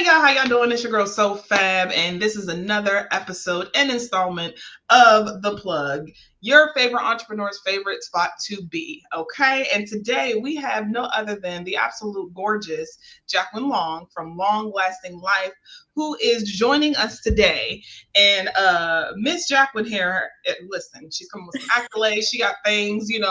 Hey y'all, how y'all doing? It's your girl So Fab, and this is another episode and installment of The Plug, your favorite entrepreneur's favorite spot to be. Okay, and today we have no other than the absolute gorgeous Jacquin Long from Long Lasting Lyfe, who is joining us today. And Miss Jacquin here, listen, she's coming with some accolades. She got things, in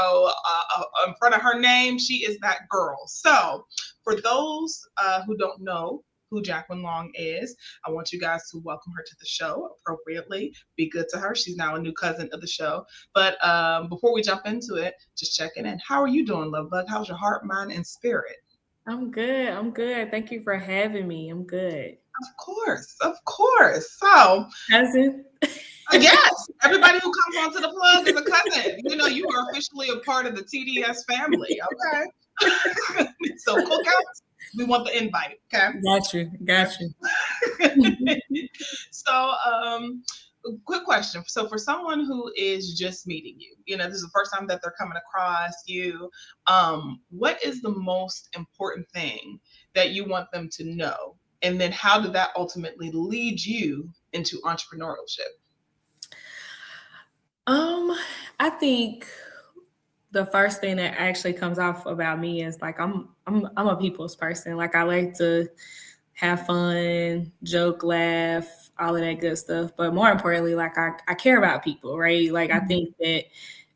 front of her name. She is that girl. So, for those who don't know who Jacquin Long is, I want you guys to welcome her to the show appropriately. Be good to her. She's now a new cousin of the show. But before we jump into it, just checking in. How are you doing, Love Bug? How's your heart, mind, and spirit? I'm good. I'm good. Thank you for having me. I'm good. Of course, of course. So, Cousin? yes, everybody who comes onto the plug is a cousin. You are officially a part of the TDS family. Okay. So cookouts, we want the invite. Okay. Got you. So, quick question. So, for someone who is just meeting you, this is the first time that they're coming across you. What is the most important thing that you want them to know? And then how did that ultimately lead you into entrepreneurship? I think the first thing that actually comes off about me is like I'm a people's person. Like I like to have fun, joke, laugh, all of that good stuff. But more importantly, like I care about people, right? Like I think that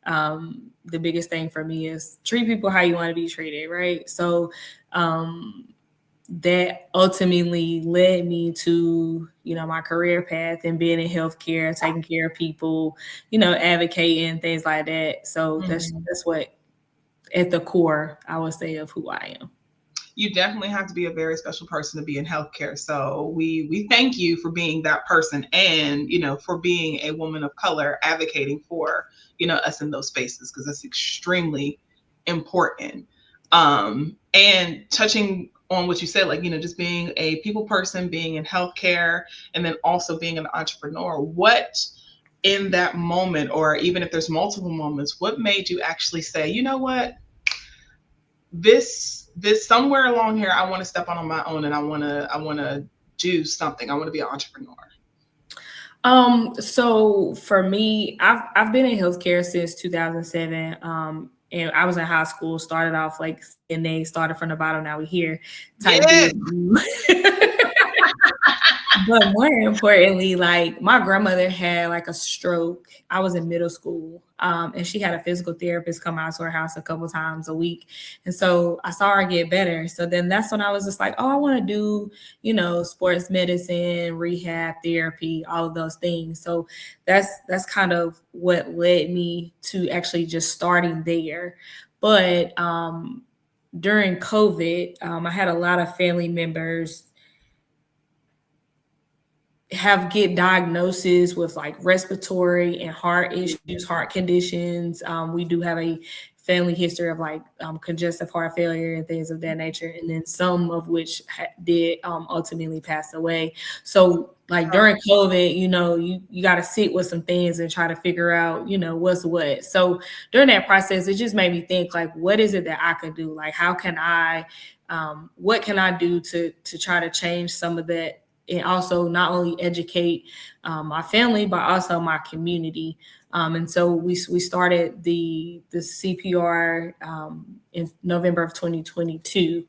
the biggest thing for me is treat people how you want to be treated, right? So that ultimately led me to, my career path and being in healthcare, taking care of people, advocating, things like that. So that's what at the core, I would say, of who I am. You definitely have to be a very special person to be in healthcare. So we thank you for being that person and, for being a woman of color advocating for, us in those spaces, because that's extremely important. And touching on what you said, like, just being a people person, being in healthcare, and then also being an entrepreneur, what in that moment, or even if there's multiple moments, what made you actually say, you know what, this somewhere along here, I want to step on my own and I want to do something. I want to be an entrepreneur. So for me, I've been in healthcare since 2007. And I was in high school, started off like, and they started from the bottom, now we're here type Yes. But more importantly, like my grandmother had like a stroke. I was in middle school, and she had a physical therapist come out to her house a couple times a week. And so I saw her get better. So then that's when I was just like, oh, I want to do, sports medicine, rehab, therapy, all of those things. So that's kind of what led me to actually just starting there. But during COVID, I had a lot of family members get diagnoses with like respiratory and heart issues, heart conditions. We do have a family history of like congestive heart failure and things of that nature, and then some of which did ultimately pass away. So like during COVID, you got to sit with some things and try to figure out, what's what. So during that process, it just made me think like, what is it that I could do? Like, how can I, what can I do to try to change some of that? And also not only educate my family, but also my community. And so we started the CPR in November of 2022.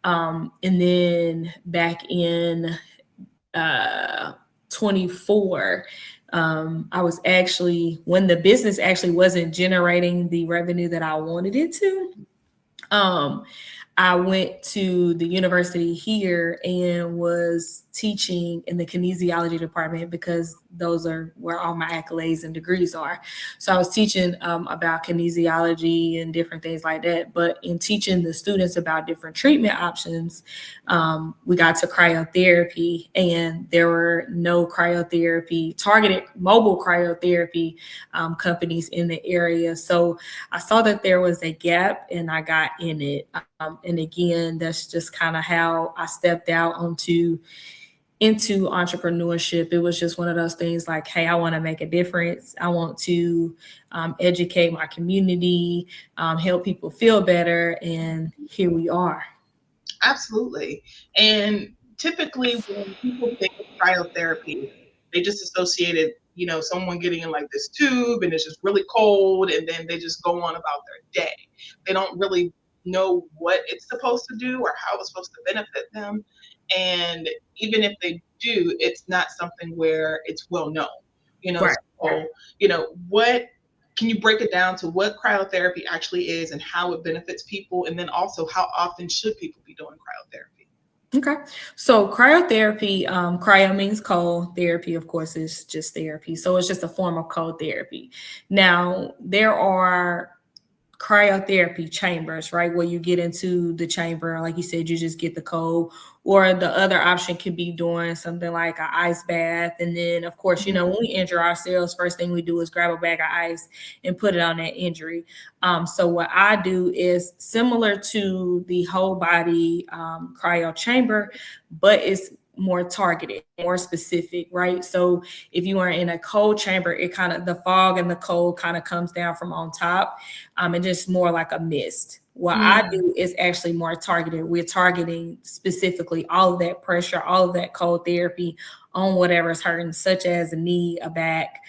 And then back in 24, I was actually, when the business actually wasn't generating the revenue that I wanted it to, I went to the university here and was teaching in the kinesiology department, because those are where all my accolades and degrees are. So I was teaching about kinesiology and different things like that. But in teaching the students about different treatment options, we got to cryotherapy, and there were no targeted mobile cryotherapy companies in the area. So I saw that there was a gap and I got in it. And again, that's just kind of how I stepped out into entrepreneurship. It was just one of those things like, hey, I want to make a difference. I want to educate my community, help people feel better. And here we are. Absolutely. And typically when people think of cryotherapy, they just associate it, someone getting in like this tube and it's just really cold and then they just go on about their day. They don't really know what it's supposed to do or how it's supposed to benefit them. And even if they do, it's not something where it's well known. Right. So, what can you break it down to what cryotherapy actually is and how it benefits people? And then also, how often should people be doing cryotherapy? Okay. So cryotherapy, cryo means cold. Therapy, of course, is just therapy. So it's just a form of cold therapy. Now, there are cryotherapy chambers, right? Where you get into the chamber, like you said, you just get the cold, or the other option could be doing something like an ice bath. And then, of course, when we injure ourselves, first thing we do is grab a bag of ice and put it on that injury. So what I do is similar to the whole body cryo chamber, but it's more targeted, more specific, right? So if you are in a cold chamber, it kind of, the fog and the cold kind of comes down from on top, and just more like a mist. What I do is actually more targeted. We're targeting specifically all of that pressure, all of that cold therapy on whatever's hurting, such as a knee, a back,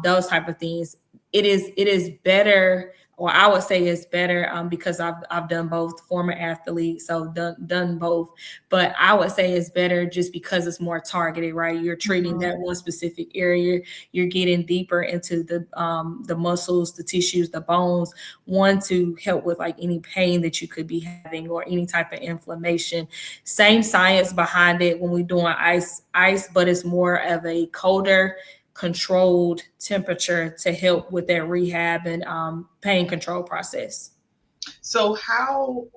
those type of things. It is better, or I would say it's better, because I've done both, former athlete, so done both. But I would say it's better just because it's more targeted, right? You're treating that one specific area. You're getting deeper into the muscles, the tissues, the bones. One, to help with like any pain that you could be having or any type of inflammation. Same science behind it when we're doing ice, but it's more of a colder, controlled temperature to help with that rehab and pain control process. So how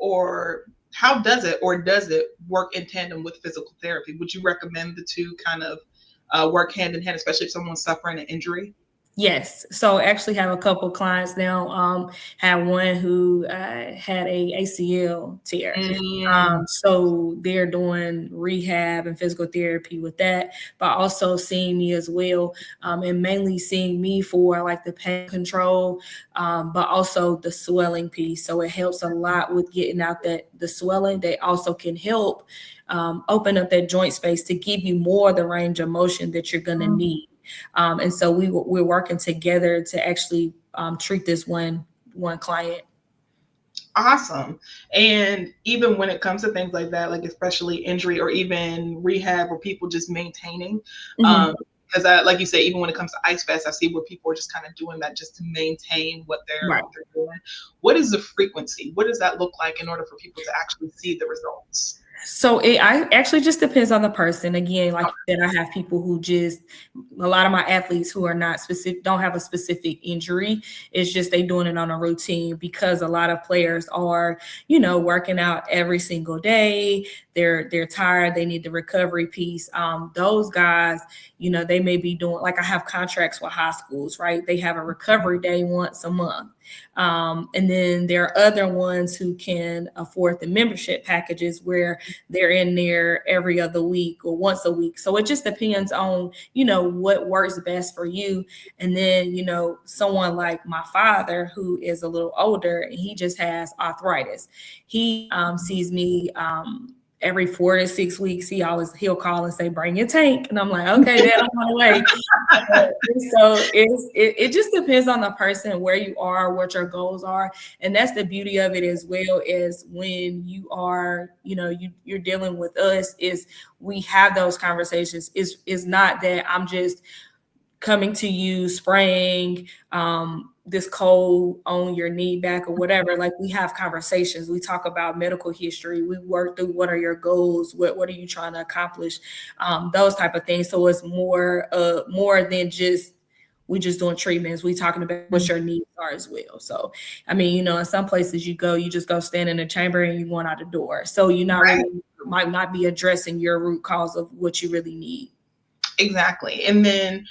does it work in tandem with physical therapy? Would you recommend the two kind of work hand in hand, especially if someone's suffering an injury? Yes. So actually have a couple clients now. Had one who had a ACL tear. So they're doing rehab and physical therapy with that, but also seeing me as well, and mainly seeing me for like the pain control, but also the swelling piece. So it helps a lot with getting out the swelling. They also can help open up that joint space to give you more of the range of motion that you're going to need. And so we're working together to actually treat this one client. Awesome. And even when it comes to things like that, like especially injury or even rehab or people just maintaining, because like you say, even when it comes to ice baths, I see where people are just kind of doing that just to maintain what they're doing. What is the frequency? What does that look like in order for people to actually see the results? So it actually just depends on the person. Again, like you said, I have people who just, a lot of my athletes who are not specific, don't have a specific injury. It's just they doing it on a routine, because a lot of players are, working out every single day. They're tired. They need the recovery piece. Those guys, they may be doing, like I have contracts with high schools, right? They have a recovery day once a month. And then there are other ones who can afford the membership packages where they're in there every other week or once a week. So it just depends on, what works best for you. And then, someone like my father, who is a little older, and he just has arthritis. He sees me every 4 to 6 weeks. He'll call and say, "Bring your tank," and I'm like, "Okay, Dad, I'm on the way." So it just depends on the person, where you are, what your goals are, and that's the beauty of it as well. Is when you are, you're dealing with us, is we have those conversations. Is not that I'm just coming to you spraying this cold on your knee, back, or whatever. Like, we have conversations. We talk about medical history. We work through what are your goals, what are you trying to accomplish, those type of things. So it's more than just we just doing treatments. We talking about what your needs are as well. So I mean, in some places you just go stand in a chamber and you're going out the door. So you're not really, might not be addressing your root cause of what you really need. Exactly. And then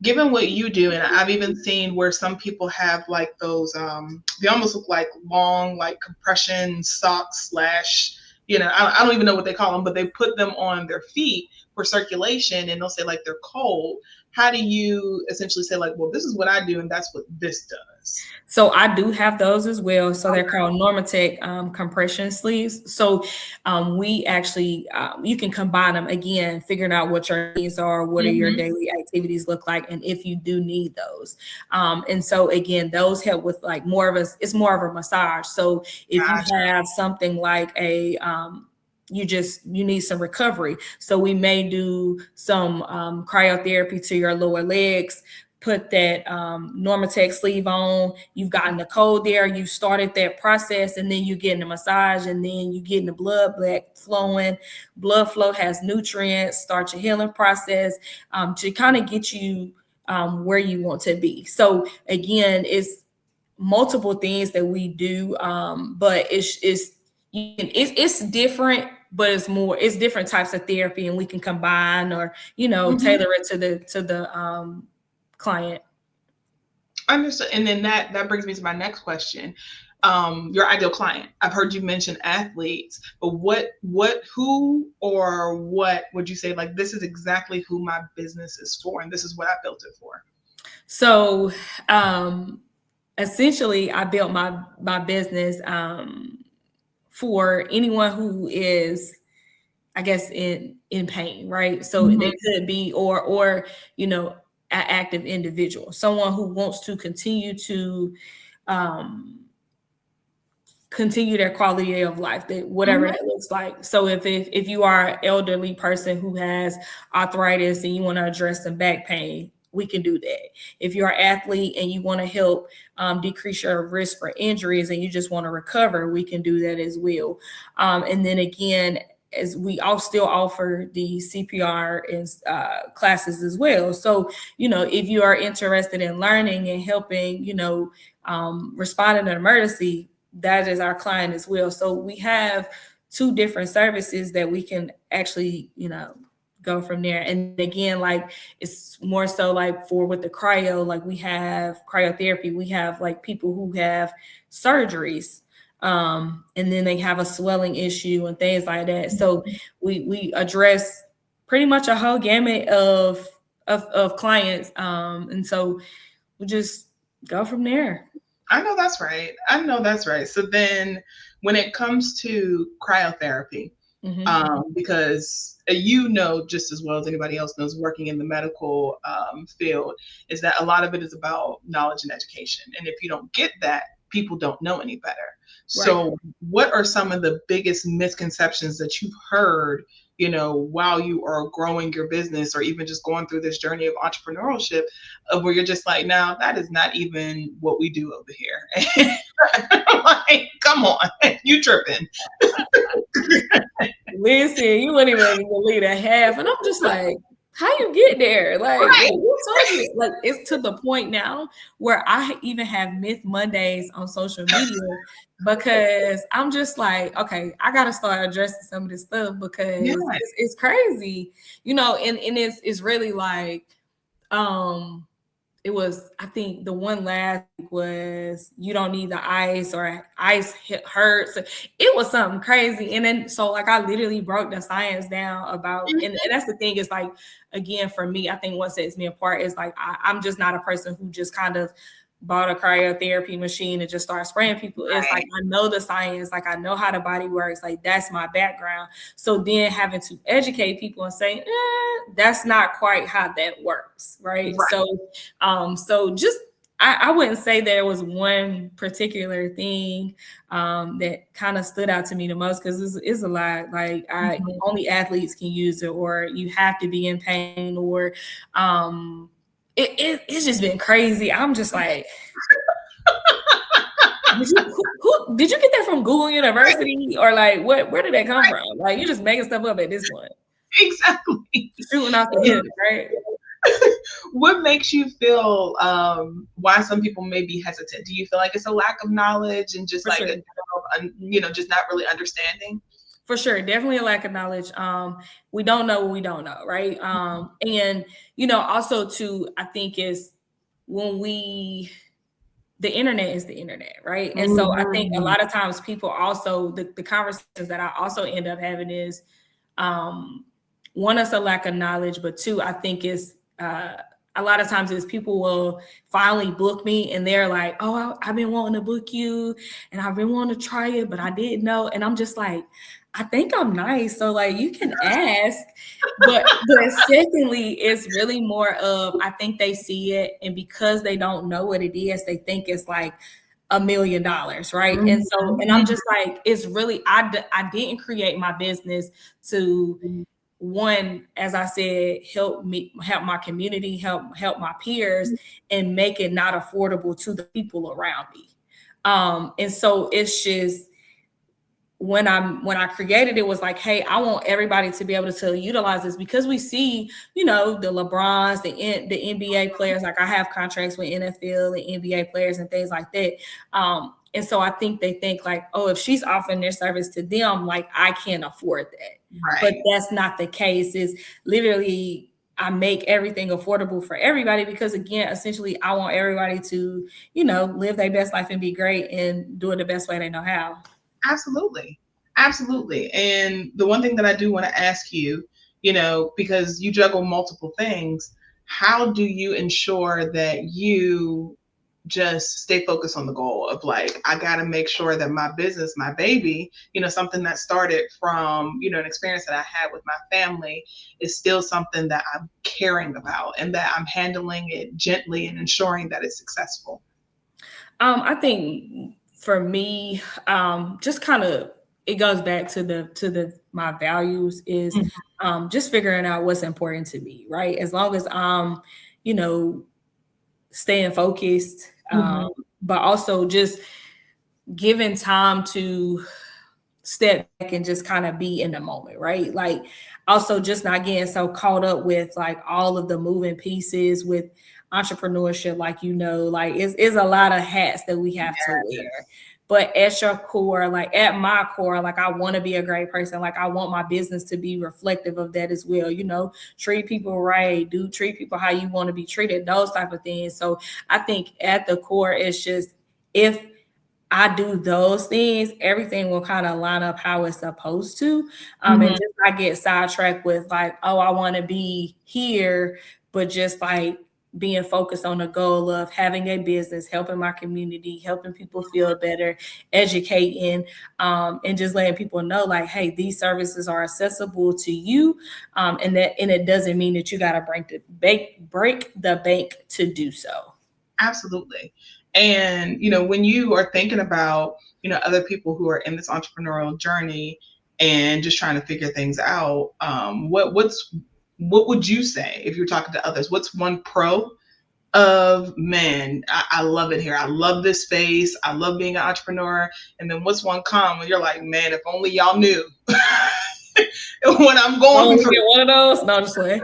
given what you do, and I've even seen where some people have like those, they almost look like long, like compression socks slash, I don't even know what they call them, but they put them on their feet for circulation, and they'll say like they're cold. How do you essentially say like, well, this is what I do and that's what this does? So I do have those as well. So they're called Normatec compression sleeves. So we actually, you can combine them again, figuring out what your needs are, what are your daily activities look like, and if you do need those. And so again, those help with like it's more of a massage. So if you have something like you need some recovery. So we may do some cryotherapy to your lower legs, put that Normatec sleeve on. You've gotten the cold there. You started that process, and then you get in the massage, and then you get in the blood flowing. Blood flow has nutrients. Start your healing process to kind of get you where you want to be. So again, it's multiple things that we do, but it's different. But it's different types of therapy, and we can combine or tailor it to the client. Understood. And then that brings me to my next question. Your ideal client. I've heard you mention athletes, but who or what would you say, like, this is exactly who my business is for, and this is what I built it for? So essentially I built my business for anyone who is, I guess, in pain, right? So they could be or an active individual, someone who wants to continue their quality of life, that whatever that looks like. So if you are an elderly person who has arthritis and you want to address some back pain, we can do that. If you're an athlete and you want to help decrease your risk for injuries and you just want to recover, we can do that as well. And then again, as we all still offer the CPR and classes as well. So, if you are interested in learning and helping, respond in an emergency, that is our client as well. So we have two different services that we can actually, go from there. And again, like, it's more so like with the cryo, like we have cryotherapy, we have like people who have surgeries, and then they have a swelling issue and things like that. So we address pretty much a whole gamut of clients. And so we just go from there. I know that's right. So then when it comes to cryotherapy, because just as well as anybody else knows, working in the medical field, is that a lot of it is about knowledge and education. And if you don't get that, people don't know any better. So what are some of the biggest misconceptions that you've heard, while you are growing your business or even just going through this journey of entrepreneurship, where you're just like, no, that is not even what we do over here. Like, come on, you tripping. Listen, you wouldn't even believe a half. And I'm just like, how you get there? Like, who told you? Like, it's to the point now where I even have Myth Mondays on social media because I'm just like, okay, I got to start addressing some of this stuff because it's crazy, and it's really like, it was, I think the one last week was you don't need the ice or ice hurts. It was something crazy. And then, so like, I literally broke the science down about, and that's the thing is like, again, for me, I think what sets me apart is like, I'm just not a person who just kind of bought a cryotherapy machine and just start spraying people. It's like, I know the science, like I know how the body works, like that's my background. So then having to educate people and say, that's not quite how that works, right? So just, I wouldn't say there was one particular thing that kind of stood out to me the most, because it's a lot. Like, only athletes can use it, or you have to be in pain, or it's just been crazy. I'm just like, did you get that from Google University, or like where did that come from? Like, you're just making stuff up at this point. Exactly. Shooting off the hip, right? What makes you feel why some people may be hesitant? Do you feel like it's a lack of knowledge and just just not really understanding? For sure. Definitely a lack of knowledge. We don't know what we don't know, right? And, also too, I think is when the internet is the internet, right? And so I think a lot of times people also, the conversations that I also end up having is, one, it's a lack of knowledge, but two, I think is, a lot of times is people will finally book me and they're like, oh, I've been wanting to book you and I've been wanting to try it, but I didn't know. And I'm just like, I think I'm nice. So like you can ask. But secondly, it's really more of I think they see it and because they don't know what it is, they think it's like $1 million, right? And so, and I'm just like, it's really, I didn't create my business to one, as I said, help my community, help my peers, and make it not affordable to the people around me. And so it's just when I created it was like, hey, I want everybody to be able to utilize this because we see, the LeBrons, the NBA players, like I have contracts with NFL and NBA players and things like that. And so I think they think like, oh, if she's offering their service to them, like I can't afford that. Right. But that's not the case. It's literally I make everything affordable for everybody because again, essentially I want everybody to, live their best life and be great and do it the best way they know how. Absolutely. Absolutely. And the one thing that I do want to ask you, because you juggle multiple things, how do you ensure that you just stay focused on the goal of like, I got to make sure that my business, my baby, something that started from, an experience that I had with my family is still something that I'm caring about and that I'm handling it gently and ensuring that it's successful? I think for me, just kind of it goes back to my values is just figuring out what's important to me, right? As long as I'm, staying focused, but also just giving time to step back and just kind of be in the moment, right? Like also just not getting so caught up with like all of the moving pieces with entrepreneurship, like like it's a lot of hats that we have to wear. But at your core, like at my core, like I want to be a great person. Like I want my business to be reflective of that as well. Treat people right, treat people how you want to be treated, those type of things. So I think at the core, it's just if I do those things, everything will kind of line up how it's supposed to. And just I get sidetracked with like, oh, I want to be here, but just like being focused on the goal of having a business, helping my community, helping people feel better, educating, and just letting people know like, hey, these services are accessible to you. And it doesn't mean that you got to break the bank to do so. Absolutely. And, when you are thinking about, other people who are in this entrepreneurial journey and just trying to figure things out, what would you say if you're talking to others? What's one pro of, man, I love it here. I love this space. I love being an entrepreneur. And then what's one con when you're like, man, if only y'all knew what I'm going through. Get one of those? No, just like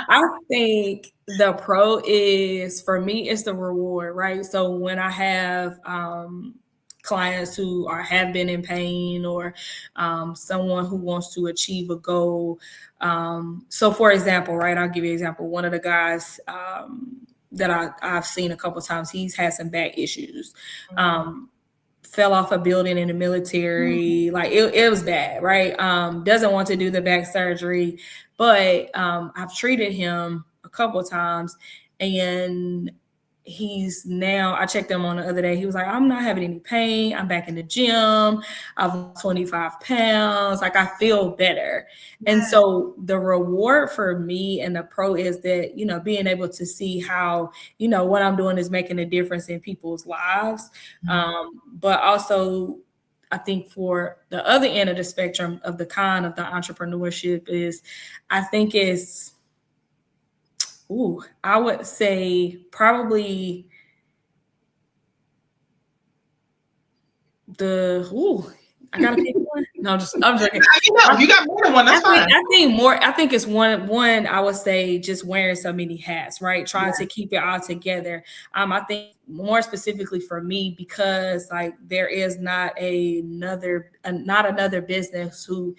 I think the pro is for me, it's the reward, right? So when I have clients who have been in pain or someone who wants to achieve a goal. So for example, right, I'll give you an example. One of the guys that I've seen a couple of times, he's had some back issues. Fell off a building in the military. Like it was bad, right? Doesn't want to do the back surgery, but I've treated him a couple of times and I checked him on the other day. He was like, I'm not having any pain. I'm back in the gym. I've lost 25 pounds. Like I feel better. Yeah. And so the reward for me and the pro is that, being able to see how, what I'm doing is making a difference in people's lives. But also I think for the other end of the spectrum of the kind of the entrepreneurship is, I think it's, I would say probably I gotta pick one. No, I'm joking. You got more than one. That's fine. I think it's one. I would say just wearing so many hats, right? Trying to keep it all together. I think more specifically for me because like there is not another business who.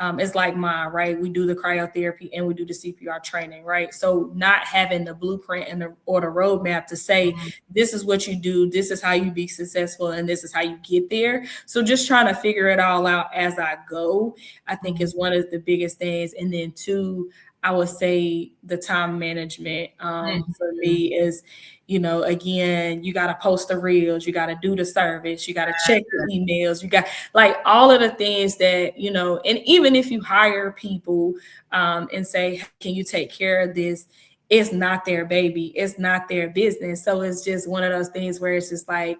It's like mine, right? We do the cryotherapy and we do the CPR training, right? So not having the blueprint or the roadmap to say, this is what you do, this is how you be successful, and this is how you get there. So just trying to figure it all out as I go, I think is one of the biggest things. And then two, I would say the time management for Mhm. me is, again, you got to post the reels, you got to do the service, you got to check the emails, you got like all of the things that, and even if you hire people and say, can you take care of this? It's not their baby. It's not their business. So it's just one of those things where it's just like,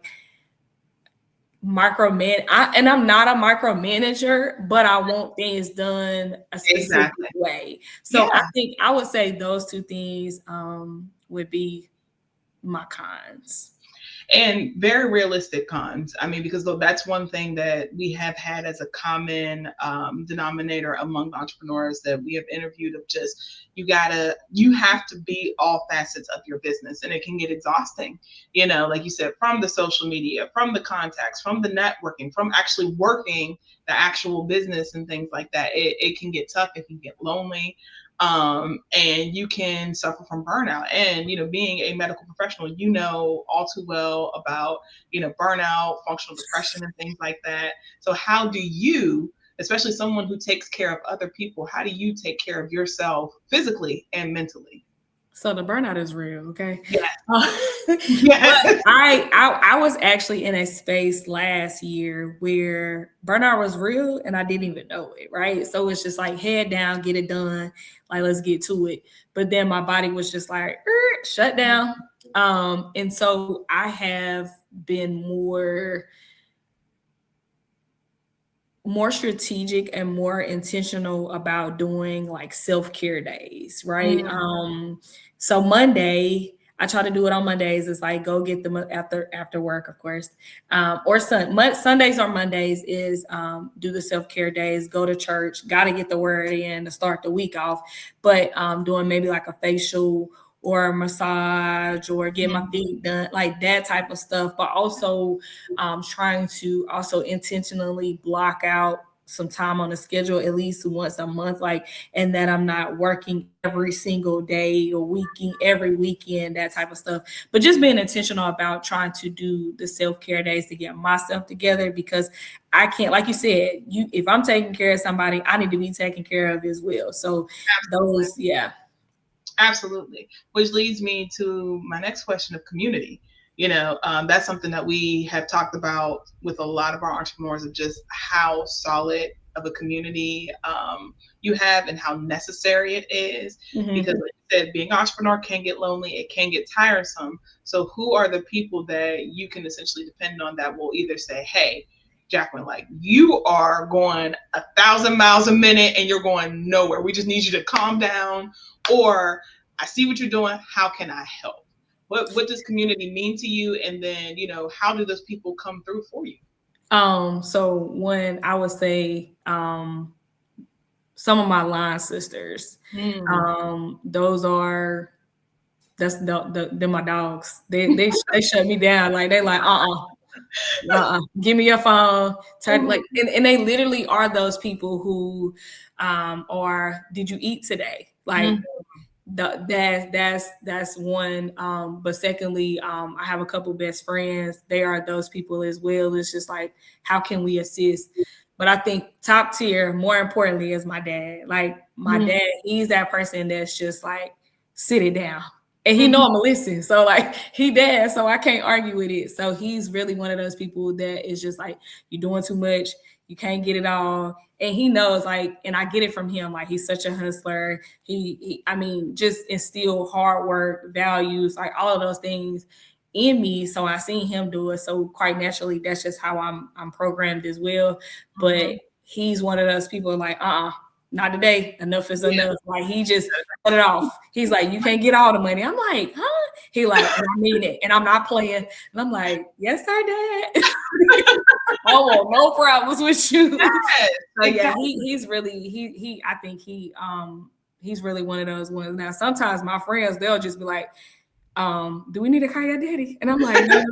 and I'm not a micromanager, but I want things done a specific Exactly. way. So I Yeah. think I would say those two things would be my cons. And very realistic cons. I mean, because though that's one thing that we have had as a common denominator among entrepreneurs that we have interviewed of just you have to be all facets of your business, and it can get exhausting. Like you said, from the social media, from the contacts, from the networking, from actually working the actual business and things like that. It can get tough. It can get lonely. And you can suffer from burnout. And being a medical professional, all too well about burnout, functional depression, and things like that. So how do you, especially someone who takes care of other people, how do you take care of yourself physically and mentally? So the burnout is real, okay? Yes. But Yes. I was actually in a space last year where burnout was real and I didn't even know it, right? So it's just like head down, get it done, like let's get to it. But then my body was just like shut down. And so I have been more strategic and more intentional about doing like self-care days, right? Mm, So Monday, I try to do it on Mondays. It's like go get them after work, of course, or Sundays or Mondays is do the self-care days, go to church, got to get the word in to start the week off. But doing maybe like a facial or a massage or get my feet done, like that type of stuff. But also trying to also intentionally block out some time on the schedule at least once a month, like, and that I'm not working every single day or every weekend, that type of stuff. But just being intentional about trying to do the self-care days to get myself together, because I can't, like you said, if I'm taking care of somebody, I need to be taken care of as well. So absolutely. yeah. Absolutely. Which leads me to my next question of community. That's something that we have talked about with a lot of our entrepreneurs of just how solid of a community you have and how necessary it is. Because, Mm-hmm. like you said, being an entrepreneur can get lonely, it can get tiresome. So, who are the people that you can essentially depend on that will either say, hey, Jacquin, like you are going 1,000 miles a minute and you're going nowhere. We just need you to calm down, or I see what you're doing. How can I help? What does community mean to you? And then, how do those people come through for you? So when I would say some of my line sisters, Mm. those are they're my dogs. They shut me down. Like they like give me your phone. Turn like and they literally are those people who are did you eat today? Like Mm. that's one. But secondly, I have a couple best friends. They are those people as well. It's just like how can we assist? But I think top tier, more importantly, is my dad. Like my Mm. dad, he's that person that's just like sit it down. And he know Mm. I'm gonna listen. So like he dad, so I can't argue with it. So he's really one of those people that is just like, you're doing too much, you can't get it all. And he knows, like, and I get it from him. Like he's such a hustler. I mean, just instill hard work, values, like all of those things in me. So I seen him do it. So quite naturally, that's just how I'm programmed as well. But he's one of those people like, not today. Enough is Yeah. enough. Like he just cut it off. He's like, you can't get all the money. I'm like, huh? He like, and I mean it, and I'm not playing. And I'm like, yes, sir, Dad. I want no problems with you. Yes, So yeah, exactly. he's really I think he's really one of those ones. Now sometimes my friends they'll just be like, do we need to call your daddy? And I'm like, no.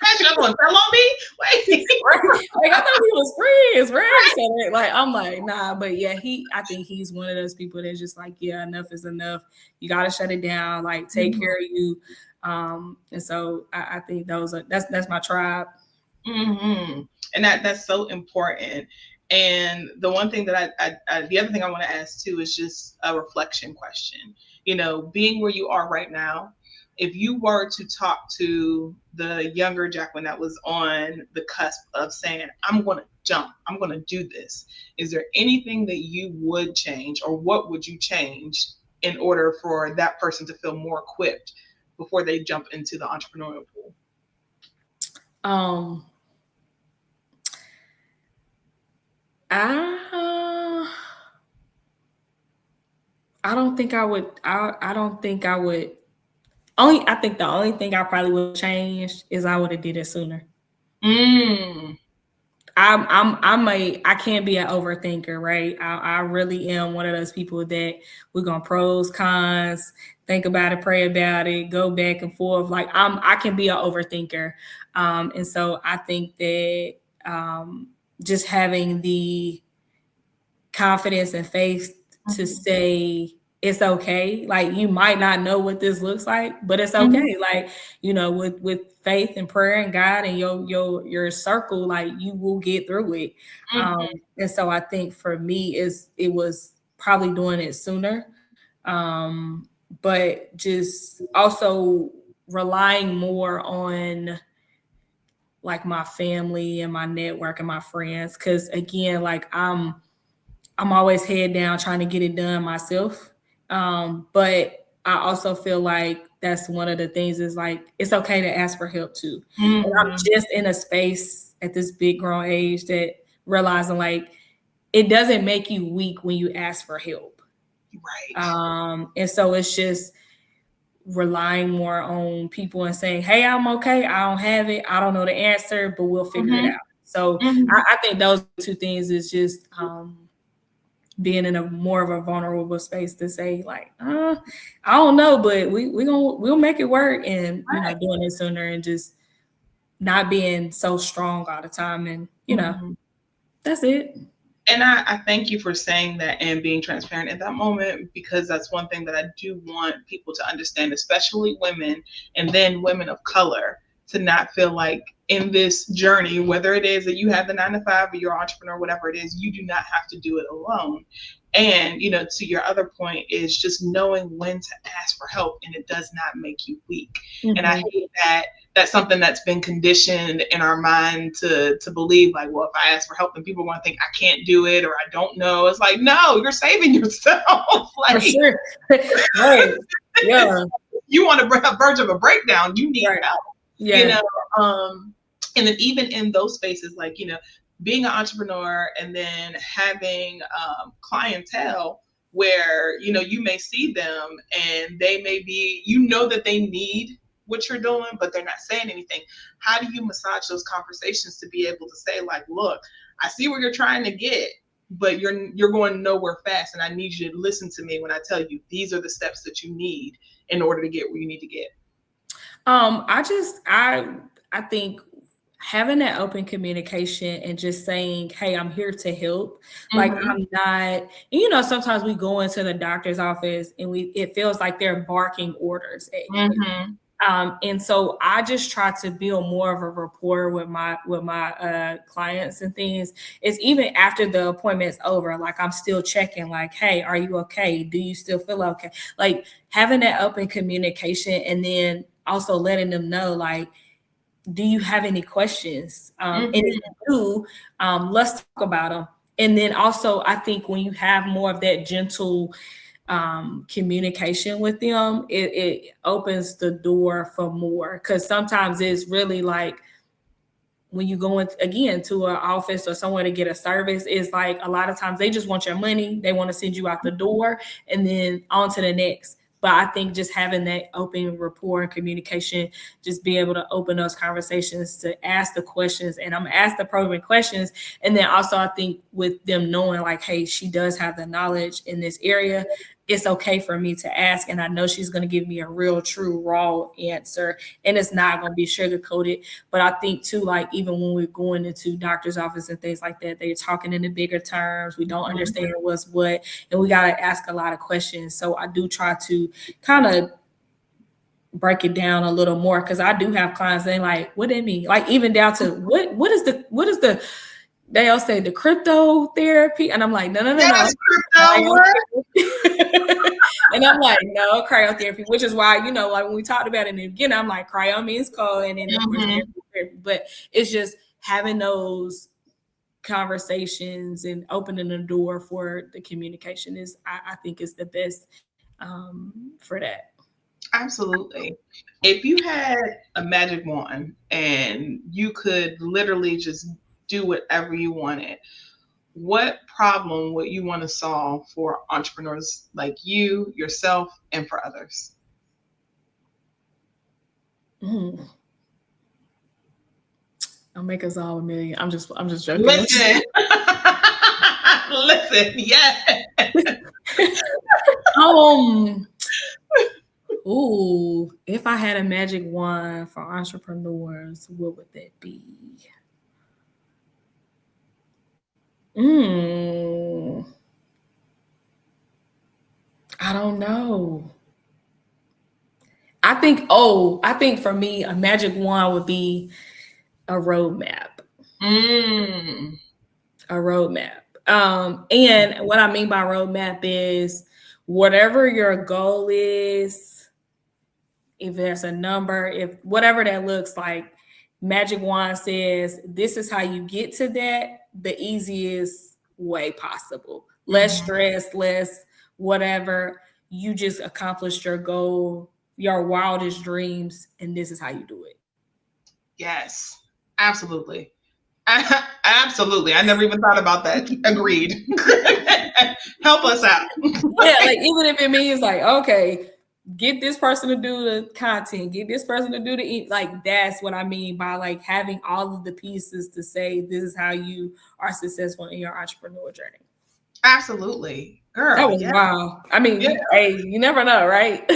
I'm going to tell on me. Wait. Like I thought we was friends, right? So like I'm like, nah, but yeah, I think he's one of those people that's just like, yeah, enough is enough. You gotta shut it down, like take care of you. And so I think that's my tribe. And that's so important. And the one thing that the other thing I want to ask too is just a reflection question. Being where you are right now, if you were to talk to the younger Jacquin that was on the cusp of saying, I'm going to jump, I'm going to do this, is there anything that you would change, or what would you change in order for that person to feel more equipped before they jump into the entrepreneurial pool? Um, I I don't think I would. I don't think I would. I think the only thing I probably would change is I would have did it sooner. Mm. I can't be an overthinker, right? I really am one of those people that we're gonna pros, cons, think about it, pray about it, go back and forth. Like I can be an overthinker. And so I think that just having the confidence and faith to say it's okay. Like you might not know what this looks like, but it's okay. Like, with faith and prayer and God and your circle, like you will get through it. And so I think for me it was probably doing it sooner. But just also relying more on like my family and my network and my friends. Cause again, like I'm always head down trying to get it done myself. But I also feel like that's one of the things is like, it's okay to ask for help too. And I'm just in a space at this big grown age that realizing like, it doesn't make you weak when you ask for help. Right. And so it's just relying more on people and saying, hey, I'm okay. I don't have it. I don't know the answer, but we'll figure it out. So I think those two things is just, being in a more of a vulnerable space to say like, I don't know, but we'll make it work, and doing it sooner and just not being so strong all the time, and that's it. And I thank you for saying that and being transparent in that moment, because that's one thing that I do want people to understand, especially women and then women of color, to not feel like in this journey, whether it is that you have the 9 to 5 or you're an entrepreneur, whatever it is, you do not have to do it alone. And, to your other point is just knowing when to ask for help, and it does not make you weak. And I hate that that's something that's been conditioned in our mind to believe like, well, if I ask for help, then people are going to think I can't do it or I don't know. It's like, no, you're saving yourself. Like, for sure. Right. Yeah. You want to verge of a breakdown, you need help. Yeah. And then even in those spaces, like, being an entrepreneur and then having clientele where, you may see them and they may be, that they need what you're doing, but they're not saying anything. How do you massage those conversations to be able to say like, look, I see where you're trying to get, but you're going nowhere fast. And I need you to listen to me when I tell you, these are the steps that you need in order to get where you need to get. I think having that open communication and just saying, hey, I'm here to help. Like I'm not, sometimes we go into the doctor's office and it feels like they're barking orders at you. And so I just try to build more of a rapport with my clients and things. It's even after the appointment's over, like I'm still checking like, hey, are you okay? Do you still feel okay? Like having that open communication, and then also letting them know like, do you have any questions? And if you do, let's talk about them. And then also, I think when you have more of that gentle communication with them, it opens the door for more. Because sometimes it's really like when you go again to an office or somewhere to get a service, it's like a lot of times they just want your money. They want to send you out the door and then on to the next. But I think just having that open rapport and communication, just be able to open those conversations to ask the questions, and I'm asked the probing questions. And then also I think with them knowing like, hey, she does have the knowledge in this area, it's okay for me to ask. And I know she's going to give me a real, true, raw answer, and it's not going to be sugar coated. But I think too, like even when we're going into doctor's office and things like that, they're talking in the bigger terms. We don't understand what's what, and we got to ask a lot of questions. So I do try to kind of break it down a little more, because I do have clients saying like, what do they mean? Like even down to what is the they all say the crypto therapy, and I'm like, no, Yes, crypto. What? And I'm like, no, cryotherapy, which is why, you know, like when we talked about it in the beginning, I'm like, cryo means cold, and then of course therapy. But it's just having those conversations and opening the door for the communication is, I think, is the best for that. Absolutely. If you had a magic wand and you could literally just do whatever you wanted, what problem would you want to solve for entrepreneurs like you, yourself, and for others? I'll make us all a million. I'm just joking. Listen. Listen, yes. If I had a magic wand for entrepreneurs, what would that be? I don't know. I think for me, a magic wand would be a roadmap. A roadmap. And what I mean by roadmap is whatever your goal is, if there's a number, if whatever that looks like, magic wand says this is how you get to that the easiest way possible. Less stress, less whatever. You just accomplished your goal, your wildest dreams, and this is how you do it. Yes, absolutely. Absolutely. I never even thought about that. Agreed. Help us out. Yeah, like even if it means like, okay, get this person to do the content, get this person to do the, like, that's what I mean by like having all of the pieces to say this is how you are successful in your entrepreneur journey. Absolutely. Girl. That was wow. I mean, hey, you never know, right?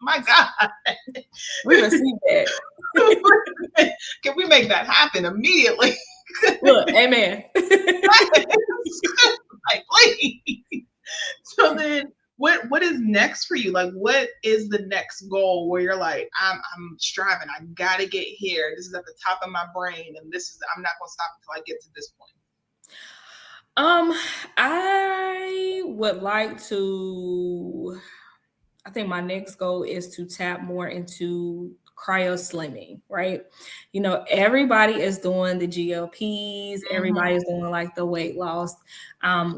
My God. We received that. Can we make that happen immediately? Look, amen. Like, please. So then what is next for you? Like, what is the next goal where you're like, I'm striving, I gotta get here. This is at the top of my brain, and this is, I'm not gonna stop until I get to this point. I would like to, I think my next goal is to tap more into cryo slimming, right? You know, everybody is doing the GLPs, everybody is doing like the weight loss.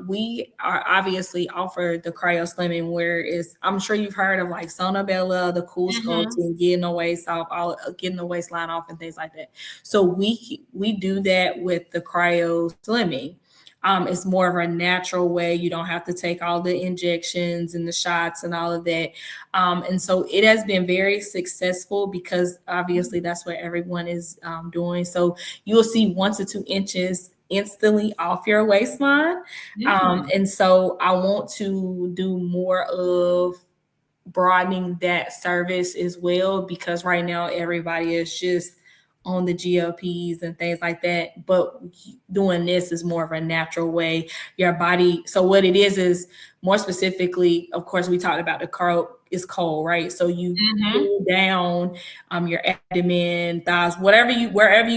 We are obviously offer the cryo slimming, where is, I'm sure you've heard of like Sonabella, the cool sculpting, getting the waist off, all getting the waistline off and things like that. So we do that with the cryo slimming. It's more of a natural way. You don't have to take all the injections and the shots and all of that. And so it has been very successful because obviously that's what everyone is doing. So you'll see 1 to 2 inches instantly off your waistline. And so I want to do more of broadening that service as well, because right now everybody is just on the GLPs and things like that, but doing this is more of a natural way. Your body, so what it is more specifically, of course, we talked about the carb is cold, right? So you cool down your abdomen, thighs, wherever you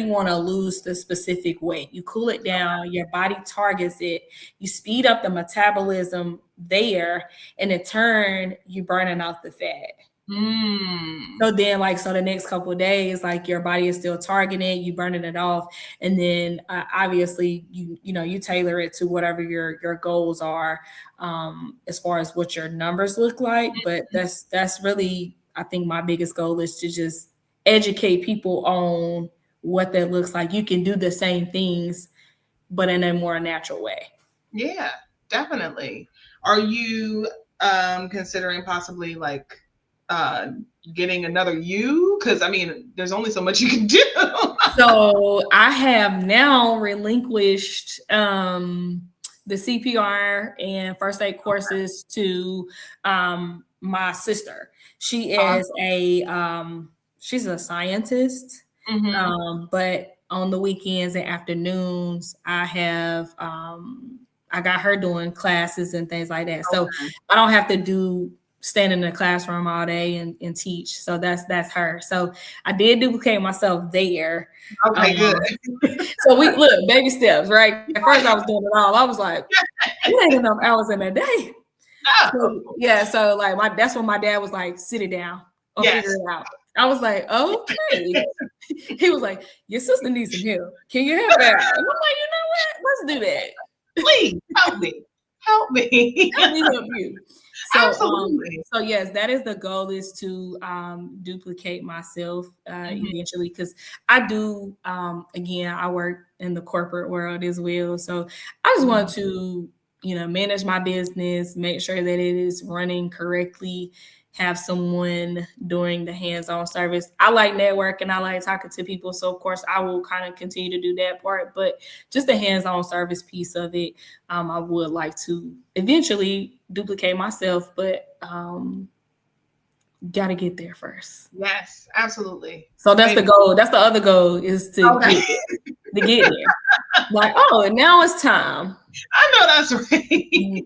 want to lose the specific weight, you cool it down, your body targets it, you speed up the metabolism there, and in turn, you burning off the fat. So then, like, so the next couple of days, like your body is still targeting, you burning it off, and then obviously you tailor it to whatever your goals are, as far as what your numbers look like. But that's really, I think my biggest goal is to just educate people on what that looks like. You can do the same things, but in a more natural way. Yeah, definitely. Are you considering possibly like getting another you? Because I mean, there's only so much you can do. So I have now relinquished the CPR and first aid courses to my sister. She is she's a scientist, but on the weekends and afternoons, I got her doing classes and things like that. So I don't have to do stand in the classroom all day and teach. So that's her. So I did duplicate myself there. Okay, good. So we look, baby steps, right? At first I was doing it all. I was like, it ain't enough hours in a day. No. So, yeah, so like that's when my dad was like, sit it down or figure it out. I was like, okay. He was like, your sister needs some help. Can you help her out? And I'm like, you know what? Let's do that. Please help me. Help me. Help me help you. So, absolutely. So yes, that is the goal, is to duplicate myself eventually, because I do, again, I work in the corporate world as well. So I just want to, manage my business, make sure that it is running correctly, have someone doing the hands-on service. I like networking, I like talking to people. So of course I will kind of continue to do that part, but just the hands-on service piece of it, I would like to eventually duplicate myself, but got to get there first. Yes, absolutely. So that's the goal. That's the other goal, is to get there. Like, oh, and now it's time. I know that's right.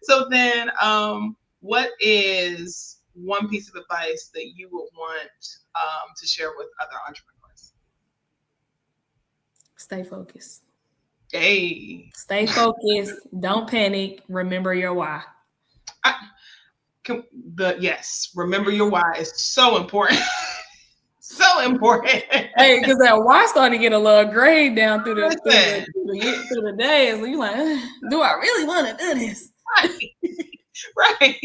So then, what is one piece of advice that you would want to share with other entrepreneurs? Stay focused. Hey. Stay focused. Don't panic. Remember your why. Yes, remember your why is so important. So important. Hey, because that why started to get a little gray down through the days. You're like, do I really want to do this? Right.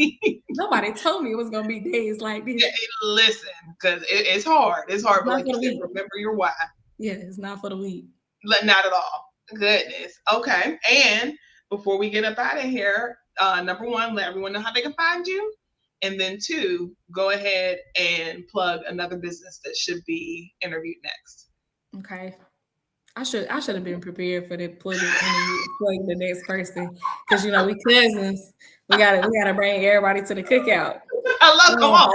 Nobody told me it was gonna be days like this. Yeah, listen, because it's hard. It's hard, but like you said, remember your why. Yeah, it's not for the weak. Not at all. Goodness. Okay. And before we get up out of here, number one, let everyone know how they can find you. And then two, go ahead and plug another business that should be interviewed next. Okay. I should have been prepared for the plug the next person, because we cousins. We gotta bring everybody to the cookout. Come on.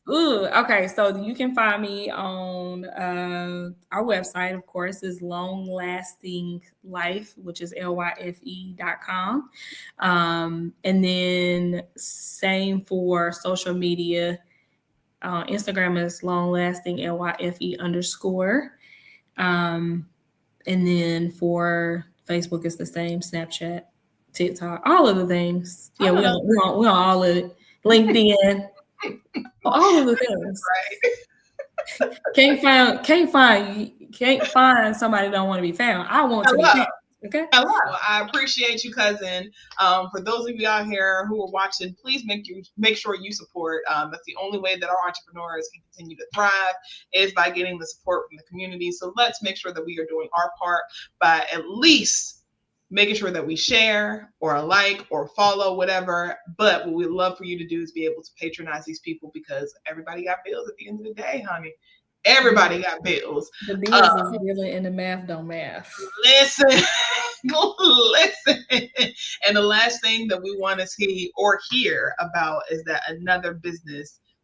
Okay, so you can find me on our website, of course, is Long Lasting Lyfe, which is lyfe.com. And then same for social media. Instagram is Long Lasting LYFE_. And then for Facebook, it's the same. Snapchat, TikTok, all of the things. Yeah, we're on all of it. LinkedIn. All of the things. Right. Can't find somebody that don't want to be found. I want to be found. Okay. Hello. I appreciate you, cousin. For those of you out here who are watching, please make sure you support. That's the only way that our entrepreneurs can continue to thrive, is by getting the support from the community. So let's make sure that we are doing our part by at least making sure that we share or like or follow, whatever. But what we love for you to do is be able to patronize these people, because everybody got bills at the end of the day, honey. Everybody got bills. The bills is really, and the math don't math. Listen. And the last thing that we want to see or hear about is that another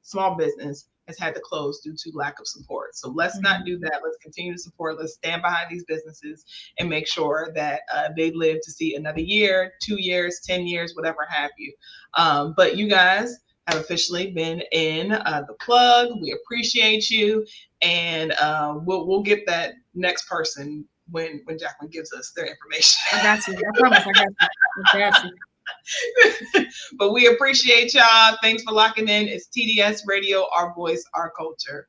small business, has had to close due to lack of support. So let's not do that. Let's continue to support. Let's stand behind these businesses and make sure that they live to see another year, 2 years, 10 years, whatever have you. But you guys have officially been in the plug. We appreciate you, and we'll get that next person when Jacquin gives us their information. I got you. I promise. I got you. But we appreciate y'all. Thanks for locking in. It's TDS Radio, our voice, our culture.